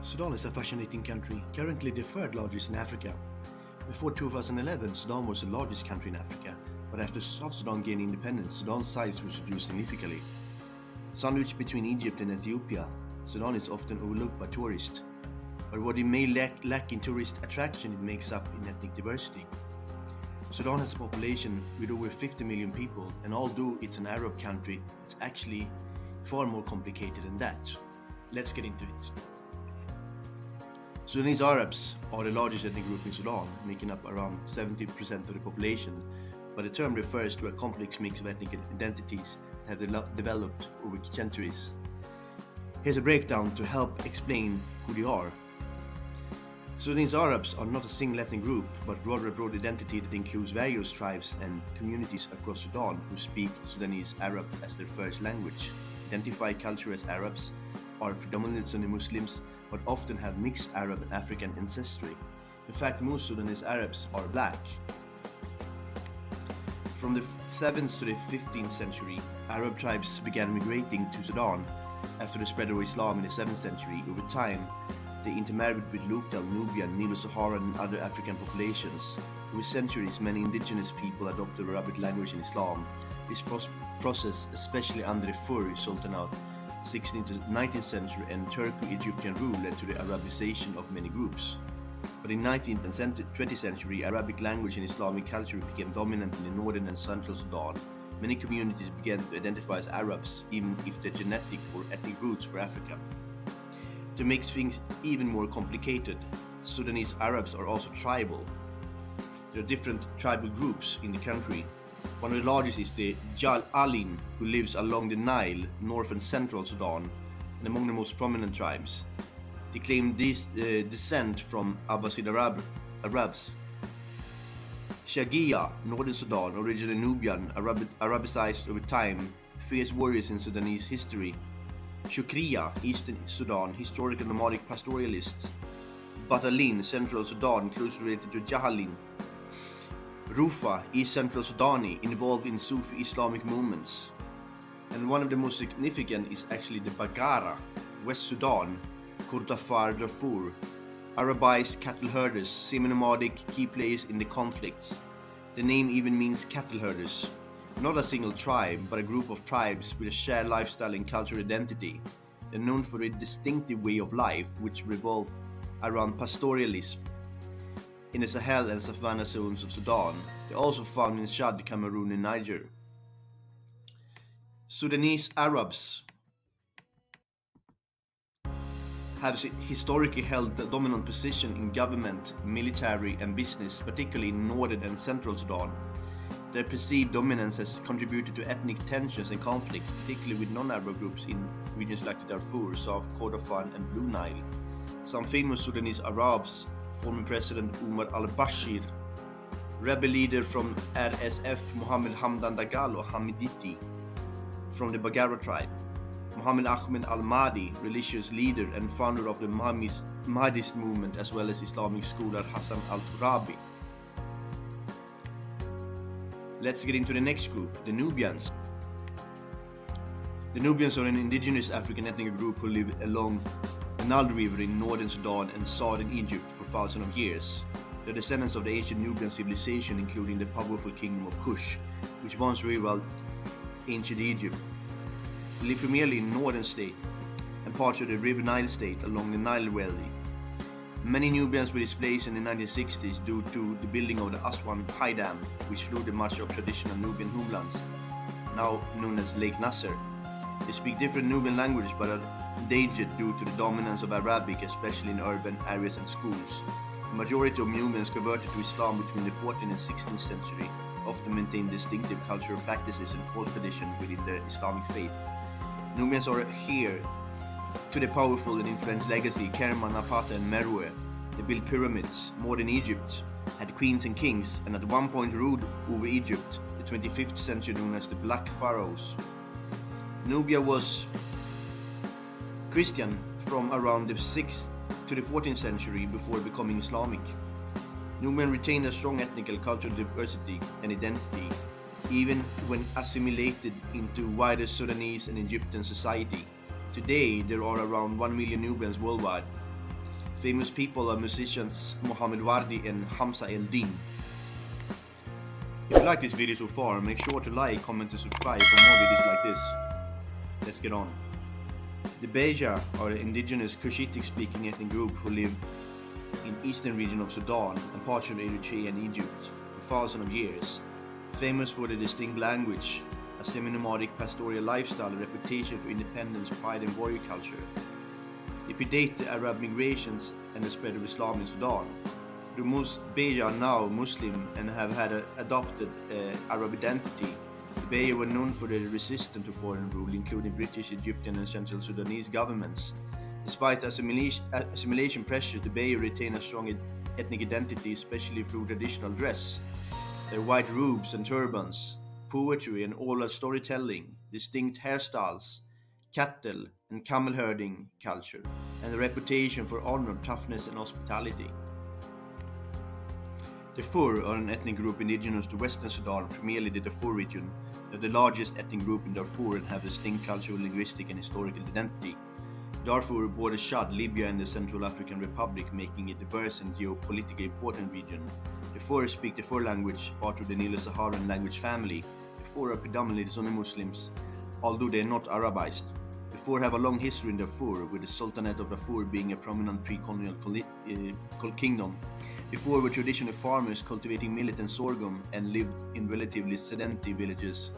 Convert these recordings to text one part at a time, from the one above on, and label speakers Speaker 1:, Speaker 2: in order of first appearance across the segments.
Speaker 1: Sudan is a fascinating country, currently the third largest in Africa. Before 2011, Sudan was the largest country in Africa, but after South Sudan gained independence, Sudan's size was reduced significantly. Sandwiched between Egypt and Ethiopia, Sudan is often overlooked by tourists, but what it may lack in tourist attraction, it makes up in ethnic diversity. Sudan has a population with over 50 million people, and although it's an Arab country, it's actually far more complicated than that. Let's get into it. Sudanese Arabs are the largest ethnic group in Sudan, making up around 70% of the population, but the term refers to a complex mix of ethnic identities that have developed over centuries. Here's a breakdown to help explain who they are. Sudanese Arabs are not a single ethnic group, but rather a broad identity that includes various tribes and communities across Sudan who speak Sudanese Arab as their first language, identify culture as Arabs, are predominantly Sunni Muslims, but often have mixed Arab and African ancestry. In fact, most Sudanese Arabs are black. From the 7th to the 15th century, Arab tribes began migrating to Sudan. After the spread of Islam in the 7th century, over time, they intermarried with local Nubian, Nilo-Saharan and other African populations. Over centuries, many indigenous people adopted the Arabic language in Islam. This process, especially under the Fur Sultanate, 16th to 19th century and Turco-Egyptian rule led to the Arabization of many groups. But in 19th and 20th century, Arabic language and Islamic culture became dominant in the northern and central Sudan. Many communities began to identify as Arabs, even if their genetic or ethnic roots were African. To make things even more complicated, Sudanese Arabs are also tribal. There are different tribal groups in the country. One of the largest is the Jal Alin, who lives along the Nile, north and central Sudan, and among the most prominent tribes. They claim this descent from Abbasid Arabs. Shagia, northern Sudan, originally Nubian, Arabicized over time, fierce warriors in Sudanese history. Shukriya, eastern Sudan, historical nomadic pastoralists. Batalin, central Sudan, closely related to Jahalin. Rufa, East Central Sudani, involved in Sufi Islamic movements. And one of the most significant is actually the Bagara, West Sudan, Kurdafar Darfur, Arabized cattle herders, semi-nomadic key players in the conflicts. The name even means cattle herders. Not a single tribe, but a group of tribes with a shared lifestyle and cultural identity. They're known for a distinctive way of life, which revolved around pastoralism. In the Sahel and Savannah zones of Sudan, they are also found in Chad, Cameroon and Niger. Sudanese Arabs have historically held a dominant position in government, military and business, particularly in northern and central Sudan. Their perceived dominance has contributed to ethnic tensions and conflicts, particularly with non-Arab groups in regions like the Darfur, South Kordofan and Blue Nile. Some famous Sudanese Arabs: former President Omar al-Bashir, rebel leader from RSF Mohammed Hamdan Dagalo Hamiditi from the Bagara tribe, Mohammed Ahmed al-Mahdi, religious leader and founder of the Mahdist movement, as well as Islamic scholar Hassan al-Turabi. Let's get into the next group, the Nubians. The Nubians are an indigenous African ethnic group who live along the Nile River in northern Sudan and southern Egypt for thousands of years. They are descendants of the ancient Nubian civilization, including the powerful Kingdom of Kush, which once rivaled ancient Egypt. They live primarily in northern state and parts of the River Nile state along the Nile Valley. Many Nubians were displaced in the 1960s due to the building of the Aswan High Dam, which flooded much of traditional Nubian homelands, now known as Lake Nasser. They speak different Nubian languages but are endangered due to the dominance of Arabic, especially in urban areas and schools. The majority of Nubians converted to Islam between the 14th and 16th century, often maintain distinctive cultural practices and folk traditions within their Islamic faith. Nubians are here to the powerful and influential legacy Kerma, Napata and Meroe. They built pyramids. Modern Egypt had queens and kings, and at one point ruled over Egypt, the 25th century, known as the Black Pharaohs. Nubia was Christian from around the 6th to the 14th century before becoming Islamic. Nubian retained a strong ethnic and cultural diversity and identity, even when assimilated into wider Sudanese and Egyptian society. Today, there are around 1 million Nubians worldwide. Famous people are musicians Mohammed Wardi and Hamza El Din. If you like this video so far, make sure to like, comment and subscribe for more videos like this. Let's get on. The Beja are an indigenous Cushitic speaking ethnic group who live in eastern region of Sudan and parts of Eritrea and Egypt for thousands of years. Famous for their distinct language, a semi-nomadic pastoral lifestyle, a reputation for independence, pride and warrior culture. They predate the Arab migrations and the spread of Islam in Sudan. The most Beja are now Muslim and have had adopted Arab identity. The Beja were known for their resistance to foreign rule, including British, Egyptian and Central Sudanese governments. Despite assimilation pressure, the Beja retain a strong ethnic identity, especially through traditional dress. Their white robes and turbans, poetry and oral storytelling, distinct hairstyles, cattle and camel herding culture, and a reputation for honor, toughness and hospitality. The Darfur are an ethnic group indigenous to Western Sudan, primarily the Darfur region. They are the largest ethnic group in Darfur and have distinct cultural, linguistic and historical identity. Darfur borders Chad, Libya and the Central African Republic, making it a diverse and geopolitically important region. The Darfur speak the Darfur language, part of the Nilo-Saharan language family. The Darfur are predominantly Sunni Muslims, although they are not Arabized. The Darfur have a long history in Darfur, with the Sultanate of Darfur being a prominent pre-colonial kingdom. The Darfur were traditional farmers cultivating millet and sorghum and lived in relatively sedentary villages.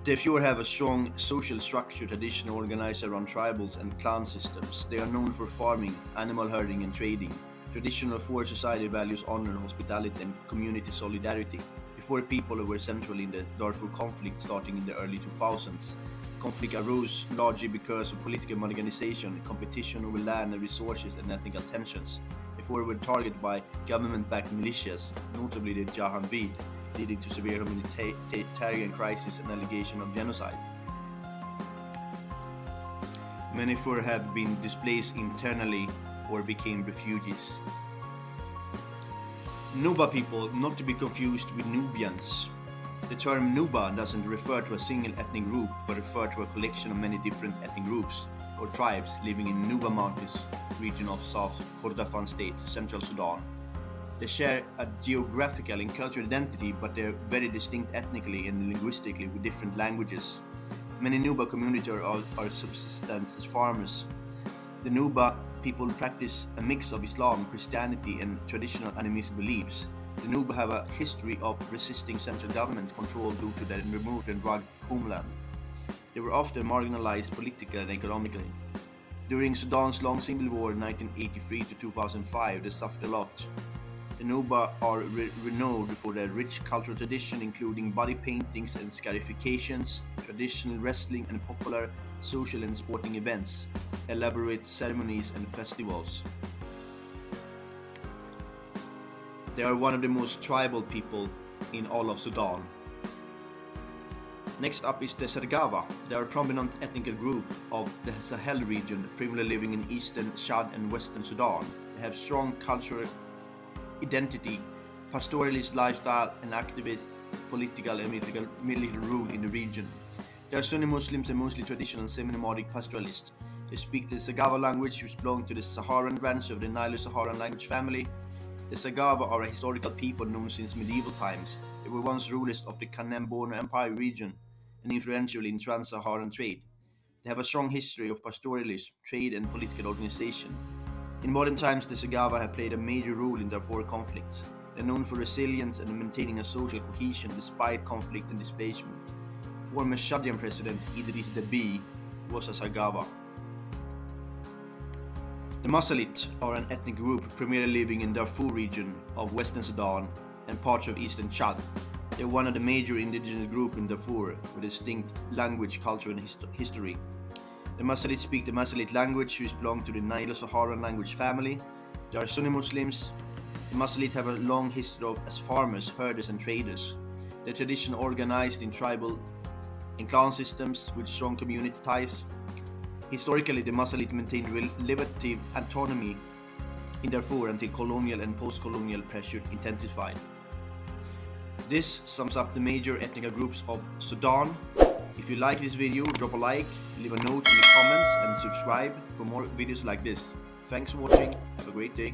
Speaker 1: The Darfur have a strong social structure, tradition organized around tribals and clan systems. They are known for farming, animal herding and trading. Traditional Darfur society values honor, hospitality and community solidarity. The Darfur people were central in the Darfur conflict starting in the early 2000s. Conflict arose largely because of political marginalization, competition over land and resources and ethnic tensions. The Darfur were targeted by government-backed militias, notably the Janjaweed, leading to severe humanitarian crisis and allegation of genocide. Many Darfur have been displaced internally or became refugees. Nuba people, not to be confused with Nubians. The term Nuba doesn't refer to a single ethnic group, but refer to a collection of many different ethnic groups or tribes living in Nuba Mountains region of South Kordofan State, Central Sudan. They share a geographical and cultural identity, but they are very distinct ethnically and linguistically with different languages. Many Nuba communities are subsistence as farmers. The Nuba people practice a mix of Islam, Christianity and traditional animist beliefs. The Nuba have a history of resisting central government control due to their remote and rugged homeland. They were often marginalized politically and economically. During Sudan's long civil war in 1983 to 2005, they suffered a lot. The Nuba are renowned for their rich cultural tradition, including body paintings and scarifications, traditional wrestling and popular social and sporting events, elaborate ceremonies and festivals. They are one of the most tribal people in all of Sudan. Next up is the Zaghawa. They are a prominent ethnic group of the Sahel region, primarily living in eastern Chad and western Sudan. They have strong cultural identity, pastoralist lifestyle and activist political and military rule in the region. They are Sunni Muslims and mostly traditional semi-nomadic pastoralists. They speak the Zaghawa language, which belongs to the Saharan branch of the Nilo-Saharan language family. The Zaghawa are a historical people known since medieval times. They were once rulers of the Kanem-Borno Empire region and influential in trans-Saharan trade. They have a strong history of pastoralism, trade and political organization. In modern times, the Zaghawa have played a major role in Darfur conflicts. They are known for resilience and maintaining a social cohesion despite conflict and displacement. Former Chadian President Idriss Deby was a Zaghawa. The Masalit are an ethnic group primarily living in Darfur region of Western Sudan and parts of Eastern Chad. They are one of the major indigenous groups in Darfur with distinct language, culture and history. The Masalit speak the Masalit language, which belongs to the Nilo-Saharan language family. They are Sunni Muslims. The Masalit have a long history as farmers, herders and traders. Their tradition organized in tribal and clan systems with strong community ties. Historically, the Masalit maintained relative autonomy in Darfur until colonial and post-colonial pressure intensified. This sums up the major ethnic groups of Sudan. If you like this video, drop a like, leave a note in the comments and subscribe for more videos like this. Thanks for watching. Have a great day.